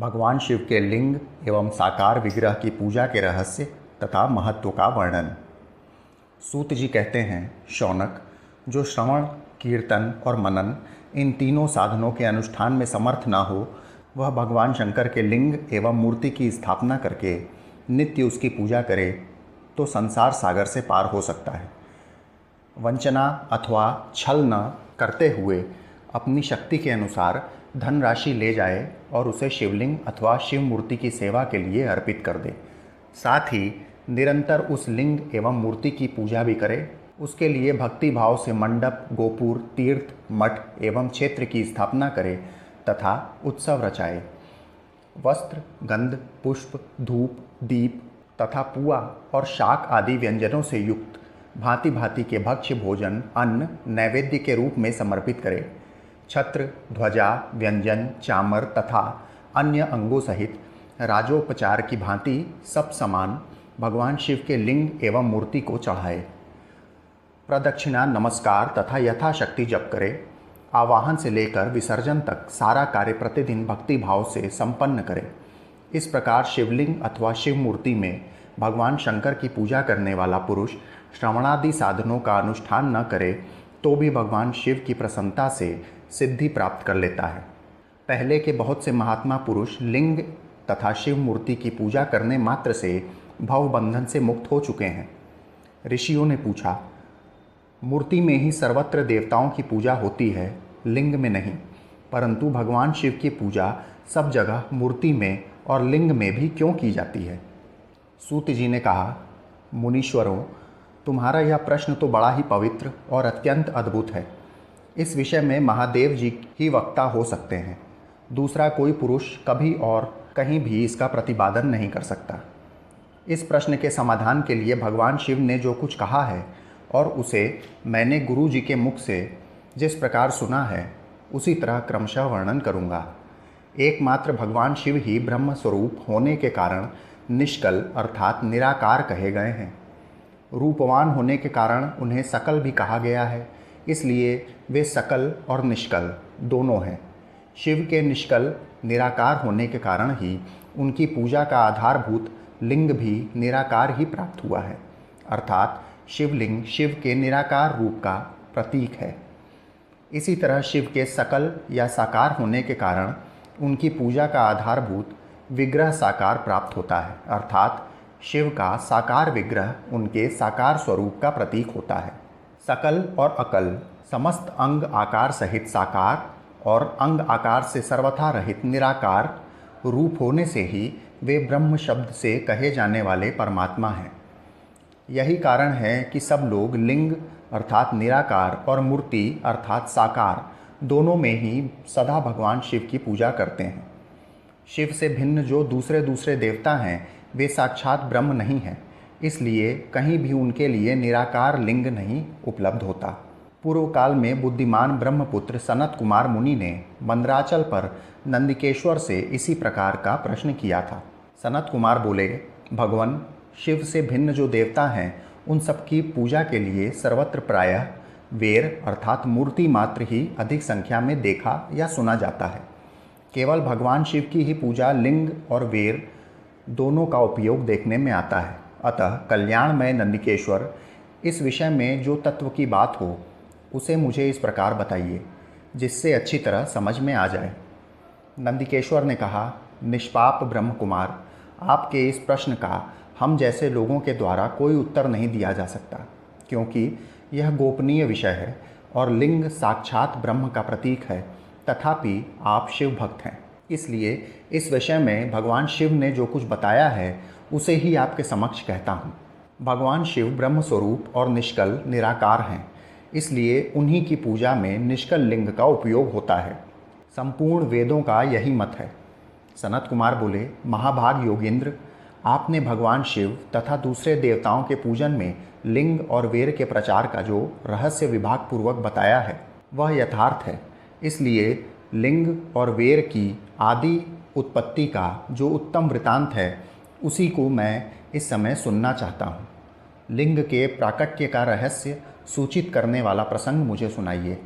भगवान शिव के लिंग एवं साकार विग्रह की पूजा के रहस्य तथा महत्व का वर्णन। सूत जी कहते हैं, शौनक, जो श्रवण, कीर्तन और मनन इन तीनों साधनों के अनुष्ठान में समर्थ न हो, वह भगवान शंकर के लिंग एवं मूर्ति की स्थापना करके नित्य उसकी पूजा करे तो संसार सागर से पार हो सकता है। वंचना अथवा छल न करते हुए अपनी शक्ति के अनुसार धनराशि ले जाए और उसे शिवलिंग अथवा शिव मूर्ति की सेवा के लिए अर्पित कर दे। साथ ही निरंतर उस लिंग एवं मूर्ति की पूजा भी करे। उसके लिए भक्ति भाव से मंडप, गोपुर, तीर्थ, मठ एवं क्षेत्र की स्थापना करे तथा उत्सव रचाए। वस्त्र, गंध, पुष्प, धूप, दीप तथा पुआ और शाक आदि व्यंजनों से युक्त भांति भांति के भक्ष्य भोजन अन्न नैवेद्य के रूप में समर्पित करे। छत्र, ध्वजा, व्यंजन, चामर तथा अन्य अंगों सहित राजोपचार की भांति सब सामान भगवान शिव के लिंग एवं मूर्ति को चढ़ाए। प्रदक्षिणा, नमस्कार तथा यथाशक्ति जप करे। आवाहन से लेकर विसर्जन तक सारा कार्य प्रतिदिन भक्ति भाव से संपन्न करे। इस प्रकार शिवलिंग अथवा शिव मूर्ति में भगवान शंकर की पूजा करने वाला पुरुष श्रवणादि साधनों का अनुष्ठान न करे तो भी भगवान शिव की प्रसन्नता से सिद्धि प्राप्त कर लेता है। पहले के बहुत से महात्मा पुरुष लिंग तथा शिव मूर्ति की पूजा करने मात्र से भव बंधन से मुक्त हो चुके हैं। ऋषियों ने पूछा, मूर्ति में ही सर्वत्र देवताओं की पूजा होती है, लिंग में नहीं, परंतु भगवान शिव की पूजा सब जगह मूर्ति में और लिंग में भी क्यों की जाती है? सूत जी ने कहा, मुनीश्वरों, तुम्हारा यह प्रश्न तो बड़ा ही पवित्र और अत्यंत अद्भुत है। इस विषय में महादेव जी ही वक्ता हो सकते हैं। दूसरा कोई पुरुष कभी और कहीं भी इसका प्रतिपादन नहीं कर सकता। इस प्रश्न के समाधान के लिए भगवान शिव ने जो कुछ कहा है और उसे मैंने गुरु जी के मुख से जिस प्रकार सुना है उसी तरह क्रमशः वर्णन करूँगा। एकमात्र भगवान शिव ही ब्रह्म स्वरूप होने के कारण निष्कल अर्थात निराकार कहे गए हैं। रूपवान होने के कारण उन्हें सकल भी कहा गया है, इसलिए वे सकल और निष्कल दोनों हैं। शिव के निष्कल निराकार होने के कारण ही उनकी पूजा का आधारभूत लिंग भी निराकार ही प्राप्त हुआ है, अर्थात शिवलिंग शिव के निराकार रूप का प्रतीक है। इसी तरह शिव के सकल या साकार होने के कारण उनकी पूजा का आधारभूत विग्रह साकार प्राप्त होता है, अर्थात शिव का साकार विग्रह उनके साकार स्वरूप का प्रतीक होता है। सकल और अकल समस्त अंग आकार सहित साकार और अंग आकार से सर्वथा रहित निराकार रूप होने से ही वे ब्रह्म शब्द से कहे जाने वाले परमात्मा हैं। यही कारण है कि सब लोग लिंग अर्थात निराकार और मूर्ति अर्थात साकार दोनों में ही सदा भगवान शिव की पूजा करते हैं। शिव से भिन्न जो दूसरे देवता हैं वे साक्षात ब्रह्म नहीं हैं, इसलिए कहीं भी उनके लिए निराकार लिंग नहीं उपलब्ध होता। पूर्व काल में बुद्धिमान ब्रह्मपुत्र सनत कुमार मुनि ने मंदराचल पर नंदिकेश्वर से इसी प्रकार का प्रश्न किया था। सनत कुमार बोले, भगवान शिव से भिन्न जो देवता हैं उन सबकी पूजा के लिए सर्वत्र प्रायः वेर अर्थात मूर्ति मात्र ही अधिक संख्या में देखा या सुना जाता है। केवल भगवान शिव की ही पूजा लिंग और वेर दोनों का उपयोग देखने में आता है। अतः कल्याणमय नंदिकेश्वर, इस विषय में जो तत्व की बात हो उसे मुझे इस प्रकार बताइए जिससे अच्छी तरह समझ में आ जाए। नंदिकेश्वर ने कहा, निष्पाप ब्रह्म कुमार, आपके इस प्रश्न का हम जैसे लोगों के द्वारा कोई उत्तर नहीं दिया जा सकता, क्योंकि यह गोपनीय विषय है और लिंग साक्षात ब्रह्म का प्रतीक है। तथापि आप शिव भक्त हैं, इसलिए इस विषय में भगवान शिव ने जो कुछ बताया है उसे ही आपके समक्ष कहता हूँ। भगवान शिव ब्रह्म स्वरूप और निष्कल निराकार हैं, इसलिए उन्हीं की पूजा में निष्कल लिंग का उपयोग होता है। संपूर्ण वेदों का यही मत है। सनत कुमार बोले, महाभाग योगेंद्र, आपने भगवान शिव तथा दूसरे देवताओं के पूजन में लिंग और वेर के प्रचार का जो रहस्य विभाग पूर्वक बताया है वह यथार्थ है। इसलिए लिंग और वेर की आदि उत्पत्ति का जो उत्तम वृतांत है उसी को मैं इस समय सुनना चाहता हूँ। लिंग के प्राकट्य का रहस्य सूचित करने वाला प्रसंग मुझे सुनाइए।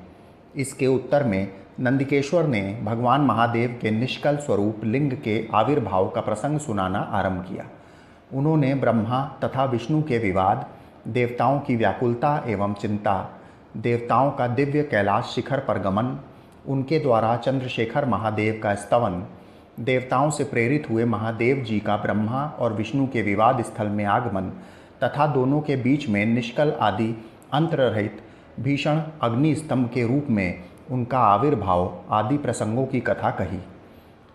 इसके उत्तर में नंदिकेश्वर ने भगवान महादेव के निष्कल स्वरूप लिंग के आविर्भाव का प्रसंग सुनाना आरंभ किया। उन्होंने ब्रह्मा तथा विष्णु के विवाद, देवताओं की व्याकुलता एवं चिंता, देवताओं का दिव्य कैलाश शिखर पर गमन, उनके द्वारा चंद्रशेखर महादेव का स्तवन, देवताओं से प्रेरित हुए महादेव जी का ब्रह्मा और विष्णु के विवाद स्थल में आगमन तथा दोनों के बीच में निष्कल आदि अंतररहित भीषण अग्नि स्तंभ के रूप में उनका आविर्भाव आदि प्रसंगों की कथा कही।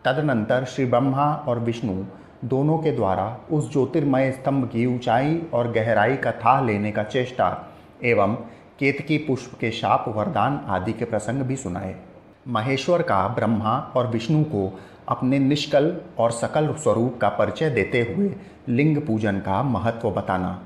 तदनंतर श्री ब्रह्मा और विष्णु दोनों के द्वारा उस ज्योतिर्मय स्तंभ की ऊंचाई और गहराई का था लेने का चेष्टा एवं केतकी पुष्प के शाप वरदान आदि के प्रसंग भी सुनाए। महेश्वर का ब्रह्मा और विष्णु को अपने निष्कल और सकल स्वरूप का परिचय देते हुए लिंग पूजन का महत्व बताना।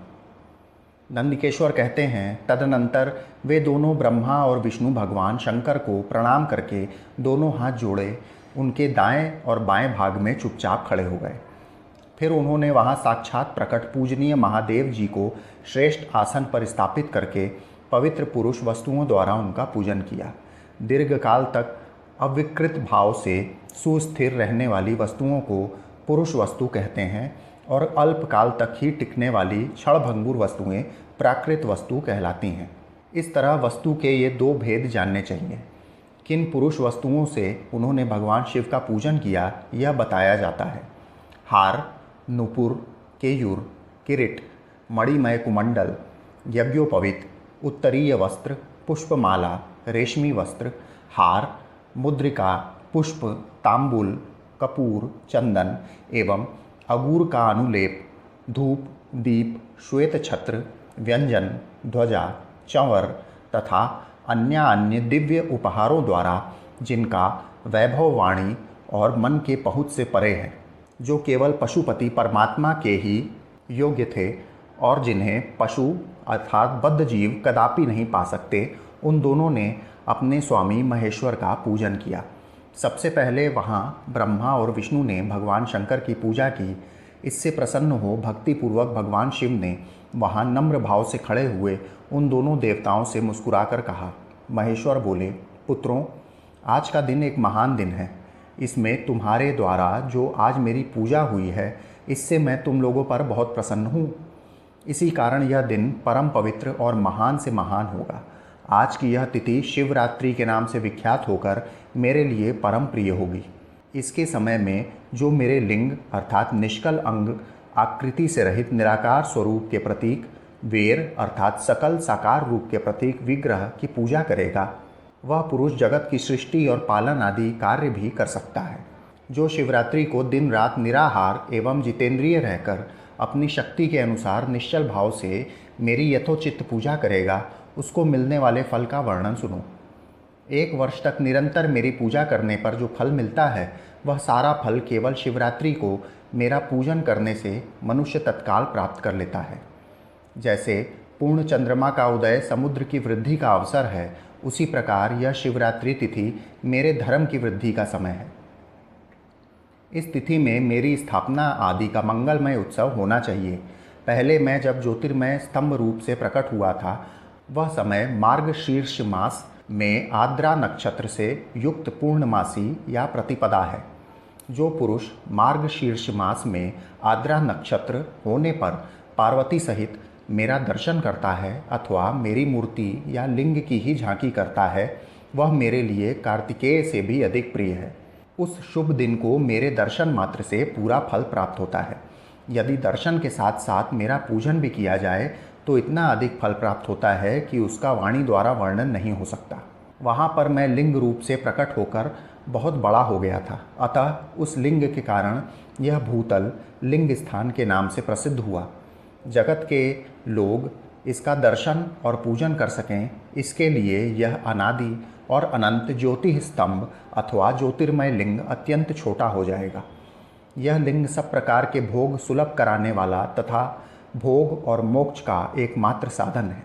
नंदिकेश्वर कहते हैं, तदनंतर वे दोनों ब्रह्मा और विष्णु भगवान शंकर को प्रणाम करके दोनों हाथ जोड़े उनके दाएं और बाएं भाग में चुपचाप खड़े हो गए। फिर उन्होंने वहां साक्षात प्रकट पूजनीय महादेव जी को श्रेष्ठ आसन पर स्थापित करके पवित्र पुरुष वस्तुओं द्वारा उनका पूजन किया। दीर्घकाल तक अविकृत भाव से सुस्थिर रहने वाली वस्तुओं को पुरुष वस्तु कहते हैं और अल्पकाल तक ही टिकने वाली क्षणभंगुर वस्तुएं प्राकृत वस्तु कहलाती हैं। इस तरह वस्तु के ये दो भेद जानने चाहिए। किन पुरुष वस्तुओं से उन्होंने भगवान शिव का पूजन किया यह बताया जाता है। हार, नुपुर, केयूर, किरीट, मणिमय कुमंडल, यज्ञोपवीत, उत्तरीय वस्त्र, पुष्पमाला, रेशमी वस्त्र, हार, मुद्रिका, पुष्प, तांबुल, कपूर, चंदन एवं अगूर का अनुलेप, धूप, दीप, श्वेत छत्र, व्यंजन, ध्वजा, चंवर तथा अन्य दिव्य उपहारों द्वारा जिनका वैभव वाणी और मन के पहुँच से परे है, जो केवल पशुपति परमात्मा के ही योग्य थे और जिन्हें पशु अर्थात बद्ध जीव कदापि नहीं पा सकते, उन दोनों ने अपने स्वामी महेश्वर का पूजन किया। सबसे पहले वहाँ ब्रह्मा और विष्णु ने भगवान शंकर की पूजा की। इससे प्रसन्न हो भक्तिपूर्वक भगवान शिव ने वहाँ नम्र भाव से खड़े हुए उन दोनों देवताओं से मुस्कुराकर कहा। महेश्वर बोले, पुत्रों, आज का दिन एक महान दिन है। इसमें तुम्हारे द्वारा जो आज मेरी पूजा हुई है, इससे मैं तुम लोगों पर बहुत प्रसन्न हूँ। इसी कारण यह दिन परम पवित्र और महान से महान होगा। आज की यह तिथि शिवरात्रि के नाम से विख्यात होकर मेरे लिए परम प्रिय होगी। इसके समय में जो मेरे लिंग अर्थात निष्कल अंग आकृति से रहित निराकार स्वरूप के प्रतीक वेर अर्थात सकल साकार रूप के प्रतीक विग्रह की पूजा करेगा, वह पुरुष जगत की सृष्टि और पालन आदि कार्य भी कर सकता है। जो शिवरात्रि को दिन रात निराहार एवं जितेंद्रिय रहकर अपनी शक्ति के अनुसार निश्चल भाव से मेरी यथोचित पूजा करेगा, उसको मिलने वाले फल का वर्णन सुनो। 1 वर्ष तक निरंतर मेरी पूजा करने पर जो फल मिलता है, वह सारा फल केवल शिवरात्रि को मेरा पूजन करने से मनुष्य तत्काल प्राप्त कर लेता है। जैसे पूर्ण चंद्रमा का उदय समुद्र की वृद्धि का अवसर है, उसी प्रकार यह शिवरात्रि तिथि मेरे धर्म की वृद्धि का समय है। इस तिथि में मेरी स्थापना आदि का मंगलमय उत्सव होना चाहिए। पहले मैं जब ज्योतिर्मय स्तंभ रूप से प्रकट हुआ था, वह समय मार्गशीर्ष मास में आद्रा नक्षत्र से युक्त पूर्णमासी या प्रतिपदा है। जो पुरुष मार्गशीर्ष मास में आद्रा नक्षत्र होने पर पार्वती सहित मेरा दर्शन करता है अथवा मेरी मूर्ति या लिंग की ही झांकी करता है, वह मेरे लिए कार्तिकेय से भी अधिक प्रिय है। उस शुभ दिन को मेरे दर्शन मात्र से पूरा फल प्राप्त होता है। यदि दर्शन के साथ साथ मेरा पूजन भी किया जाए तो इतना अधिक फल प्राप्त होता है कि उसका वाणी द्वारा वर्णन नहीं हो सकता। वहाँ पर मैं लिंग रूप से प्रकट होकर बहुत बड़ा हो गया था, अतः उस लिंग के कारण यह भूतल लिंग स्थान के नाम से प्रसिद्ध हुआ। जगत के लोग इसका दर्शन और पूजन कर सकें, इसके लिए यह अनादि और अनंत ज्योति स्तंभ अथवा ज्योतिर्मय लिंग अत्यंत छोटा हो जाएगा। यह लिंग सब प्रकार के भोग सुलभ कराने वाला तथा भोग और मोक्ष का एकमात्र साधन है।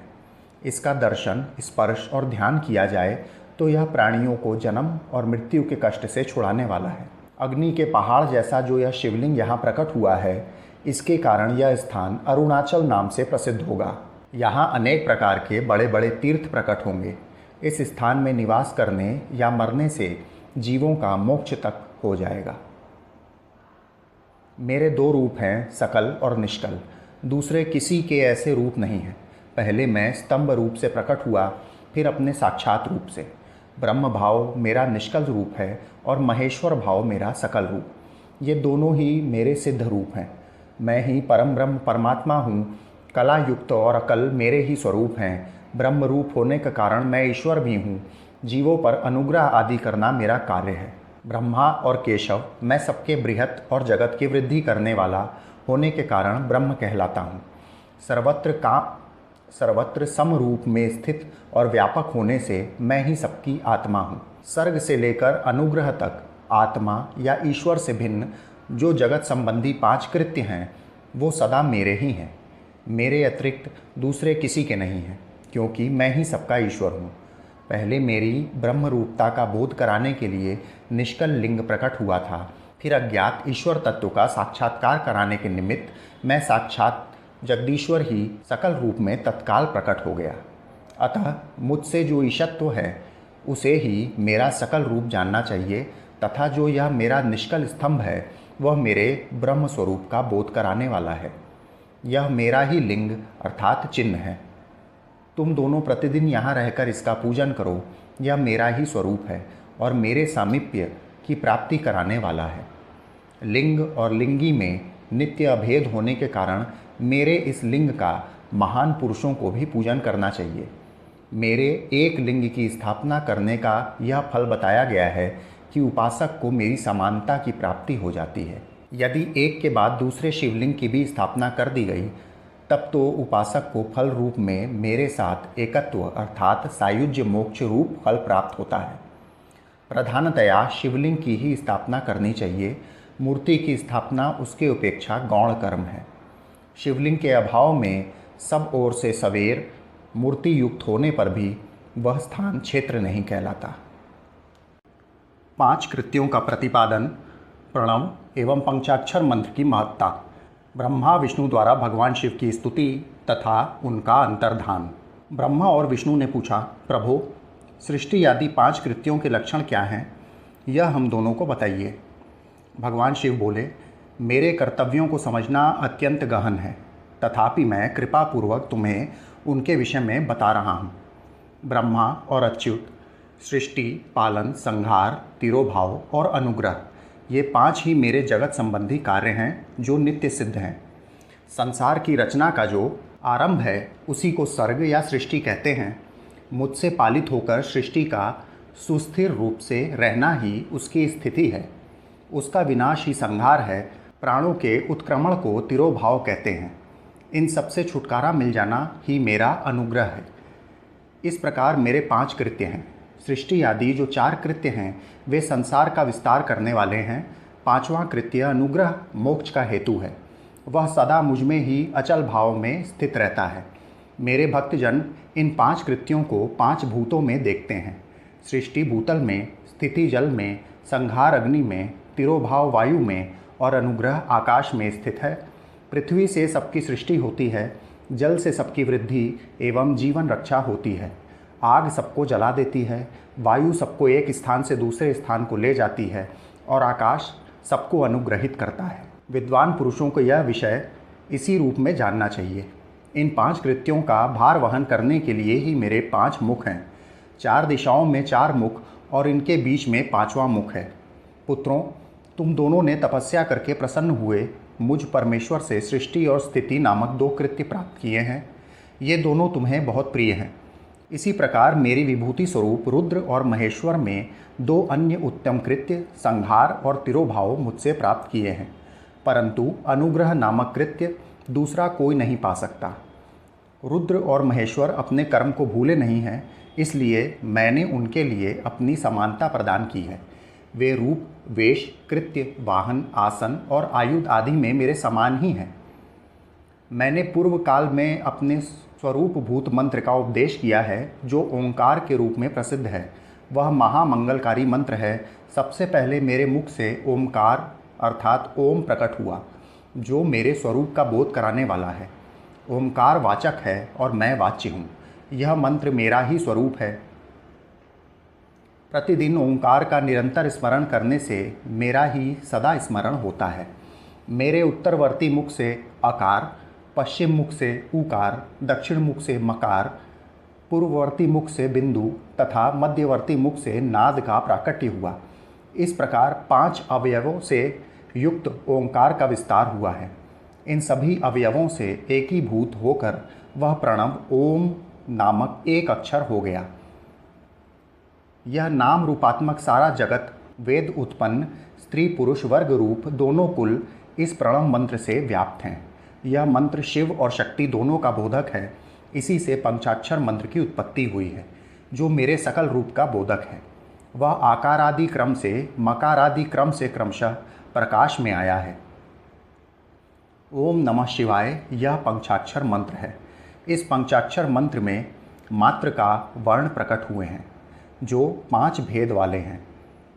इसका दर्शन, स्पर्श और ध्यान किया जाए तो यह प्राणियों को जन्म और मृत्यु के कष्ट से छुड़ाने वाला है। अग्नि के पहाड़ जैसा जो यह शिवलिंग यहाँ प्रकट हुआ है, इसके कारण यह स्थान अरुणाचल नाम से प्रसिद्ध होगा। यहाँ अनेक प्रकार के बड़े बड़े तीर्थ प्रकट होंगे। इस स्थान में निवास करने या मरने से जीवों का मोक्ष तक हो जाएगा। मेरे दो रूप हैं, सकल और निष्कल। दूसरे किसी के ऐसे रूप नहीं हैं। पहले मैं स्तंभ रूप से प्रकट हुआ, फिर अपने साक्षात रूप से। ब्रह्म भाव मेरा निष्कल रूप है और महेश्वर भाव मेरा सकल रूप। ये दोनों ही मेरे सिद्ध रूप हैं। मैं ही परम ब्रह्म परमात्मा हूँ। कला युक्त और अकल मेरे ही स्वरूप हैं। ब्रह्म रूप होने के कारण मैं ईश्वर भी हूँ। जीवों पर अनुग्रह आदि करना मेरा कार्य है। ब्रह्मा और केशव मैं सबके बृहत और जगत की वृद्धि करने वाला होने के कारण ब्रह्म कहलाता हूँ। सर्वत्र समरूप में स्थित और व्यापक होने से मैं ही सबकी आत्मा हूँ। सर्ग से लेकर अनुग्रह तक आत्मा या ईश्वर से भिन्न जो जगत संबंधी 5 कृत्य हैं वो सदा मेरे ही हैं। मेरे अतिरिक्त दूसरे किसी के नहीं हैं, क्योंकि मैं ही सबका ईश्वर हूँ। पहले मेरी ब्रह्म रूपता का बोध कराने के लिए निष्कल लिंग प्रकट हुआ था। फिर अज्ञात ईश्वर तत्व का साक्षात्कार कराने के निमित्त मैं साक्षात जगदीश्वर ही सकल रूप में तत्काल प्रकट हो गया। अतः मुझसे जो ईशत्व है उसे ही मेरा सकल रूप जानना चाहिए, तथा जो यह मेरा निष्कल स्तंभ है वह मेरे ब्रह्म स्वरूप का बोध कराने वाला है। यह मेरा ही लिंग अर्थात चिन्ह है। तुम दोनों प्रतिदिन यहाँ रहकर इसका पूजन करो। यह मेरा ही स्वरूप है और मेरे सामीप्य की प्राप्ति कराने वाला है। लिंग और लिंगी में नित्य अभेद होने के कारण मेरे इस लिंग का महान पुरुषों को भी पूजन करना चाहिए। मेरे एक लिंग की स्थापना करने का यह फल बताया गया है कि उपासक को मेरी समानता की प्राप्ति हो जाती है। यदि एक के बाद दूसरे शिवलिंग की भी स्थापना कर दी गई तब तो उपासक को फल रूप में मेरे साथ एकत्व अर्थात सायुज्य मोक्ष रूप फल प्राप्त होता है। प्रधानतया शिवलिंग की ही स्थापना करनी चाहिए। मूर्ति की स्थापना उसके अपेक्षा गौण कर्म है। शिवलिंग के अभाव में सब ओर से सवेर मूर्ति युक्त होने पर भी वह स्थान क्षेत्र नहीं कहलाता। 5 कृत्यों का प्रतिपादन, प्रणव एवं पंचाक्षर मंत्र की महत्ता, ब्रह्मा विष्णु द्वारा भगवान शिव की स्तुति तथा उनका अंतर्धान। ब्रह्मा और विष्णु ने पूछा, प्रभो, सृष्टि आदि 5 कृत्यों के लक्षण क्या हैं? यह हम दोनों को बताइए। भगवान शिव बोले, मेरे कर्तव्यों को समझना अत्यंत गहन है, तथापि मैं कृपापूर्वक तुम्हें उनके विषय में बता रहा हूँ। ब्रह्मा और अच्युत, सृष्टि, पालन, संहार, तिरोभाव और अनुग्रह, ये 5 ही मेरे जगत संबंधी कार्य हैं जो नित्य सिद्ध हैं। संसार की रचना का जो आरंभ है उसी को सर्ग या सृष्टि कहते हैं। मुझसे पालित होकर सृष्टि का सुस्थिर रूप से रहना ही उसकी स्थिति है। उसका विनाश ही संहार है। प्राणों के उत्क्रमण को तिरोभाव कहते हैं। इन सबसे छुटकारा मिल जाना ही मेरा अनुग्रह है। इस प्रकार मेरे 5 कृत्य हैं। सृष्टि आदि जो 4 कृत्य हैं वे संसार का विस्तार करने वाले हैं। 5वां कृत्य अनुग्रह मोक्ष का हेतु है। वह सदा मुझ में ही अचल भाव में स्थित रहता है। मेरे भक्तजन इन 5 कृत्यों को 5 भूतों में देखते हैं। सृष्टि भूतल में, स्थिति जल में, संहार अग्नि में, तिरोभाव वायु में और अनुग्रह आकाश में स्थित है। पृथ्वी से सबकी सृष्टि होती है। जल से सबकी वृद्धि एवं जीवन रक्षा होती है। आग सबको जला देती है। वायु सबको एक स्थान से दूसरे स्थान को ले जाती है और आकाश सबको अनुग्रहित करता है। विद्वान पुरुषों को यह विषय इसी रूप में जानना चाहिए। इन 5 कृत्यों का भार वहन करने के लिए ही मेरे 5 मुख हैं। 4 दिशाओं में 4 मुख और इनके बीच में 5वां मुख है। पुत्रों, तुम दोनों ने तपस्या करके प्रसन्न हुए मुझ परमेश्वर से सृष्टि और स्थिति नामक 2 कृत्य प्राप्त किए हैं। ये दोनों तुम्हें बहुत प्रिय हैं। इसी प्रकार मेरी विभूति स्वरूप रुद्र और महेश्वर में 2 अन्य उत्तम कृत्य संहार और तिरोभाव मुझसे प्राप्त किए हैं, परंतु अनुग्रह नामक कृत्य दूसरा कोई नहीं पा सकता। रुद्र और महेश्वर अपने कर्म को भूले नहीं हैं, इसलिए मैंने उनके लिए अपनी समानता प्रदान की है। वे रूप, वेश, कृत्य, वाहन, आसन और आयुध आदि में मेरे समान ही हैं। मैंने पूर्व काल में अपने स्वरूप भूत मंत्र का उपदेश किया है जो ओंकार के रूप में प्रसिद्ध है। वह महामंगलकारी मंत्र है। सबसे पहले मेरे मुख से ओंकार अर्थात ओम प्रकट हुआ, जो मेरे स्वरूप का बोध कराने वाला है। ओंकार वाचक है और मैं वाच्य हूँ। यह मंत्र मेरा ही स्वरूप है। प्रतिदिन ओंकार का निरंतर स्मरण करने से मेरा ही सदा स्मरण होता है। मेरे उत्तरवर्ती मुख से अकार, पश्चिम मुख से ऊकार, दक्षिण मुख से मकार, पूर्ववर्ती मुख से बिंदु तथा मध्यवर्ती मुख से नाद का प्राकट्य हुआ। इस प्रकार 5 अवयवों से युक्त ओंकार का विस्तार हुआ है। इन सभी अवयवों से एकीभूत होकर वह प्रणव ओम नामक एक अक्षर हो गया। यह नाम रूपात्मक सारा जगत, वेद उत्पन्न स्त्री पुरुष वर्ग रूप दोनों कुल इस प्रणव मंत्र से व्याप्त हैं। यह मंत्र शिव और शक्ति दोनों का बोधक है। इसी से पंचाक्षर मंत्र की उत्पत्ति हुई है, जो मेरे सकल रूप का बोधक है। वह आकारादि क्रम से मकारादि क्रम से क्रमशः प्रकाश में आया है। ओम नमः शिवाय यह पंचाक्षर मंत्र है। इस पंचाक्षर मंत्र में मात्र का वर्ण प्रकट हुए हैं, जो 5 भेद वाले हैं।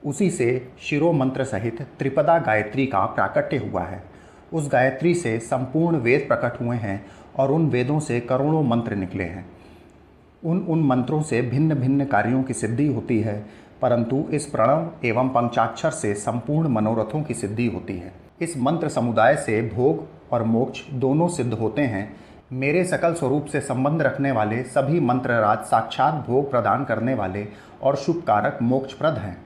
उसी से शिरो मंत्र सहित त्रिपदा गायत्री का प्राकट्य हुआ है। उस गायत्री से संपूर्ण वेद प्रकट हुए हैं और उन वेदों से करोड़ों मंत्र निकले हैं। उन मंत्रों से भिन्न भिन्न कार्यों की सिद्धि होती है, परंतु इस प्रणव एवं पंचाक्षर से संपूर्ण मनोरथों की सिद्धि होती है। इस मंत्र समुदाय से भोग और मोक्ष दोनों सिद्ध होते हैं। मेरे सकल स्वरूप से संबंध रखने वाले सभी मंत्रराज साक्षात भोग प्रदान करने वाले और शुभकारक मोक्षप्रद हैं।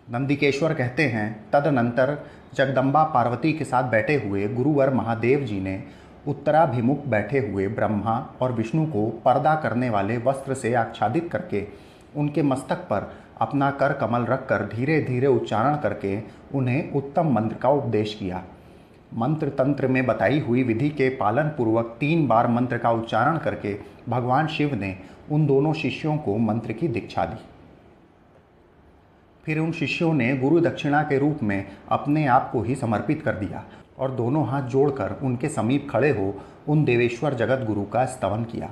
नंदिकेश्वर कहते हैं, तदनंतर जगदम्बा पार्वती के साथ बैठे हुए गुरुवर महादेव जी ने उत्तराभिमुख बैठे हुए ब्रह्मा और विष्णु को पर्दा करने वाले वस्त्र से आच्छादित करके उनके मस्तक पर अपना कर कमल रखकर धीरे धीरे उच्चारण करके उन्हें उत्तम मंत्र का उपदेश किया। मंत्र तंत्र में बताई हुई विधि के पालन पूर्वक 3 बार मंत्र का उच्चारण करके भगवान शिव ने उन दोनों शिष्यों को मंत्र की दीक्षा दी। फिर उन शिष्यों ने गुरु दक्षिणा के रूप में अपने आप को ही समर्पित कर दिया और दोनों हाथ जोड़कर उनके समीप खड़े हो उन देवेश्वर जगत गुरु का स्तवन किया।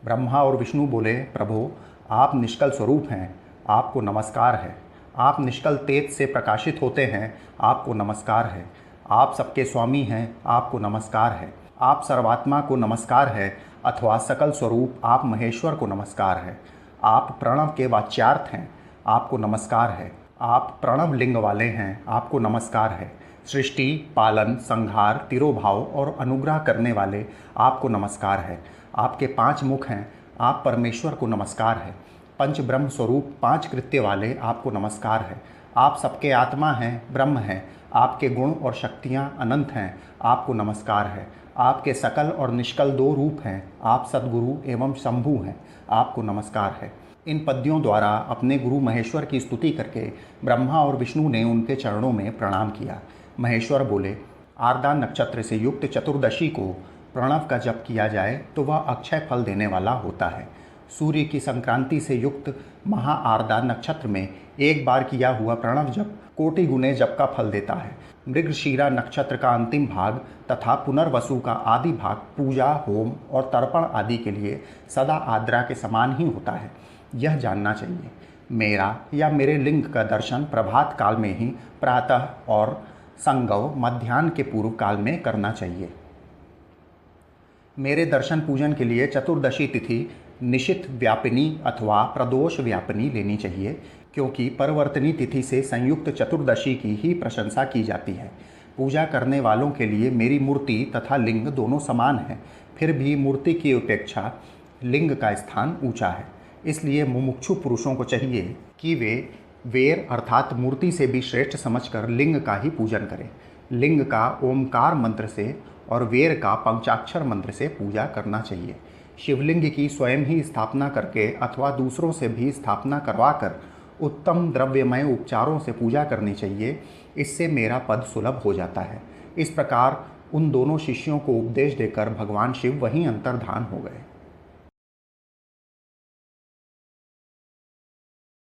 ब्रह्मा और विष्णु बोले, प्रभो आप निष्कल स्वरूप हैं, आपको नमस्कार है। आप निष्कल तेज से प्रकाशित होते हैं, आपको नमस्कार है। आप सबके स्वामी हैं, आपको नमस्कार है। आप सर्वात्मा को नमस्कार है, अथवा सकल स्वरूप आप महेश्वर को नमस्कार है। आप प्रणव के वाच्यार्थ हैं, आपको नमस्कार है। आप प्रणव लिंग वाले हैं, आपको नमस्कार है। सृष्टि, पालन, संहार, तिरोभाव और अनुग्रह करने वाले आपको नमस्कार है। आपके 5 मुख हैं, आप परमेश्वर को नमस्कार है। पंच ब्रह्म स्वरूप 5 कृत्य वाले आपको नमस्कार है। आप सबके आत्मा हैं, ब्रह्म हैं। आपके गुण और शक्तियाँ अनंत हैं, आपको नमस्कार है। आपके सकल और निष्कल 2 रूप हैं, आप सद्गुरु एवं शंभु हैं, आपको नमस्कार है। इन पद्यों द्वारा अपने गुरु महेश्वर की स्तुति करके ब्रह्मा और विष्णु ने उनके चरणों में प्रणाम किया। महेश्वर बोले, आर्द्रा नक्षत्र से युक्त चतुर्दशी को प्रणव का जप किया जाए तो वह अक्षय फल देने वाला होता है। सूर्य की संक्रांति से युक्त महा आर्द्रा नक्षत्र में एक बार किया हुआ प्रणव जप कोटि गुने जप का फल देता है। मृगशीरा नक्षत्र का अंतिम भाग तथा पुनर्वसु का आदि भाग पूजा, होम और तर्पण आदि के लिए सदा आर्द्रा के समान ही होता है। यह जानना चाहिए। मेरा या मेरे लिंग का दर्शन प्रभात काल में ही, प्रातः और संगव मध्याह्न के पूर्व काल में करना चाहिए। मेरे दर्शन पूजन के लिए चतुर्दशी तिथि निशित व्यापिनी अथवा प्रदोष व्यापिनी लेनी चाहिए, क्योंकि परवर्तनी तिथि से संयुक्त चतुर्दशी की ही प्रशंसा की जाती है। पूजा करने वालों के लिए मेरी मूर्ति तथा लिंग दोनों समान हैं, फिर भी मूर्ति की अपेक्षा लिंग का स्थान ऊंचा है। इसलिए मुमुक्षु पुरुषों को चाहिए कि वे वेर अर्थात मूर्ति से भी श्रेष्ठ समझकर लिंग का ही पूजन करें। लिंग का ओमकार मंत्र से और वेर का पंचाक्षर मंत्र से पूजा करना चाहिए। शिवलिंग की स्वयं ही स्थापना करके अथवा दूसरों से भी स्थापना करवाकर उत्तम द्रव्यमय उपचारों से पूजा करनी चाहिए। इससे मेरा पद सुलभ हो जाता है। इस प्रकार उन दोनों शिष्यों को उपदेश देकर भगवान शिव वहीं अंतर्धान हो गए।